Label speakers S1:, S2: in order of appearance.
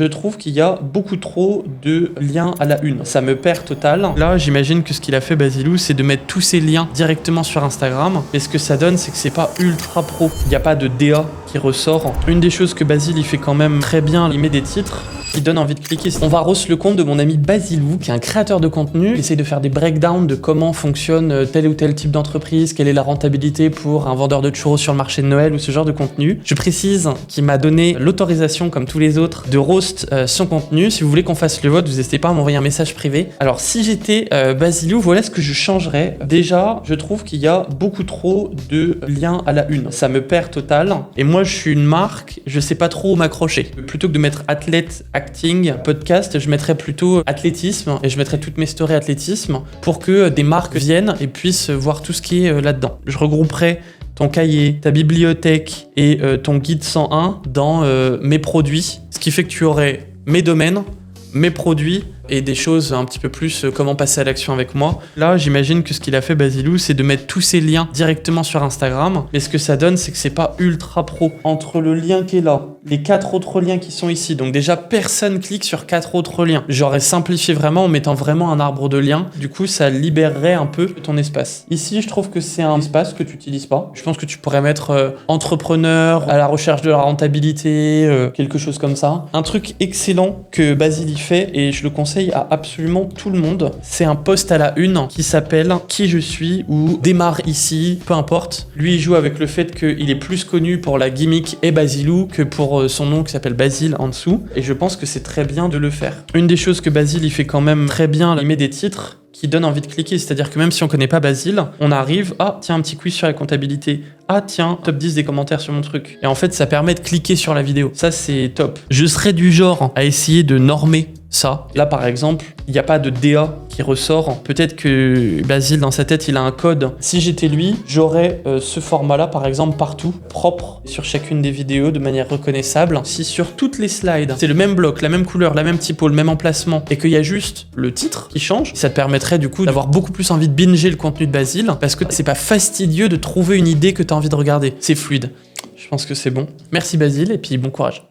S1: Je trouve qu'il y a beaucoup trop de liens à la une. Ça me perd total. Là, j'imagine que ce qu'il a fait, Basilou, c'est de mettre tous ces liens directement sur Instagram. Mais ce que ça donne, c'est que c'est pas ultra pro. Il n'y a pas de DA qui ressort. Une des choses que Basile, il fait quand même très bien, il met des titres qui donnent envie de cliquer. On va roast le compte de mon ami Basilou, qui est un créateur de contenu. Il essaye de faire des breakdowns de comment fonctionne tel ou tel type d'entreprise, quelle est la rentabilité pour un vendeur de churros sur le marché de Noël ou ce genre de contenu. Je précise qu'il m'a donné l'autorisation, comme tous les autres, de roast son contenu. Si vous voulez qu'on fasse le vote, vous n'hésitez pas à m'envoyer un message privé. Alors, si j'étais Basilou, voilà ce que je changerais. Déjà, je trouve qu'il y a beaucoup trop de liens à la une. Ça me perd total. Et moi, je suis une marque, je sais pas trop où m'accrocher. Plutôt que de mettre athlète, acting, podcast, je mettrais plutôt athlétisme et je mettrais toutes mes stories athlétisme pour que des marques viennent et puissent voir tout ce qui est là-dedans. Je regrouperais ton cahier, ta bibliothèque et ton guide 101 dans mes produits, ce qui fait que tu aurais mes domaines, mes produits et des choses un petit peu plus comment passer à l'action avec moi. Là, j'imagine que ce qu'il a fait, Basilou, c'est de mettre tous ces liens directement sur Instagram. Mais ce que ça donne, c'est que c'est pas ultra pro. Entre le lien qui est là, les 4 autres liens qui sont ici, donc déjà, personne clique sur 4 autres liens. J'aurais simplifié vraiment en mettant vraiment un arbre de liens. Du coup, ça libérerait un peu ton espace. Ici, je trouve que c'est un espace que tu n'utilises pas. Je pense que tu pourrais mettre entrepreneur, à la recherche de la rentabilité, quelque chose comme ça. Un truc excellent que Basile y fait, et je le conseille à absolument tout le monde. C'est un post à la une qui s'appelle « Qui je suis » ou « Démarre ici », peu importe. Lui, il joue avec le fait qu'il est plus connu pour la gimmick et Basilou que pour son nom qui s'appelle Basile en dessous. Et je pense que c'est très bien de le faire. Une des choses que Basile, il fait quand même très bien, il met des titres qui donnent envie de cliquer. C'est-à-dire que même si on connaît pas Basile, on arrive, ah tiens, un petit quiz sur la comptabilité. Ah tiens, top 10 des commentaires sur mon truc. Et en fait, ça permet de cliquer sur la vidéo. Ça, c'est top. Je serais du genre à essayer de normer ça. Là, par exemple, il n'y a pas de DA qui ressort. Peut-être que Basile, dans sa tête, il a un code. Si j'étais lui, j'aurais ce format-là, par exemple, partout, propre sur chacune des vidéos, de manière reconnaissable. Si sur toutes les slides, c'est le même bloc, la même couleur, la même typo, le même emplacement, et qu'il y a juste le titre qui change, ça te permettrait du coup d'avoir beaucoup plus envie de binger le contenu de Basile, parce que c'est pas fastidieux de trouver une idée que tu as envie de regarder. C'est fluide. Je pense que c'est bon. Merci Basile, et puis bon courage.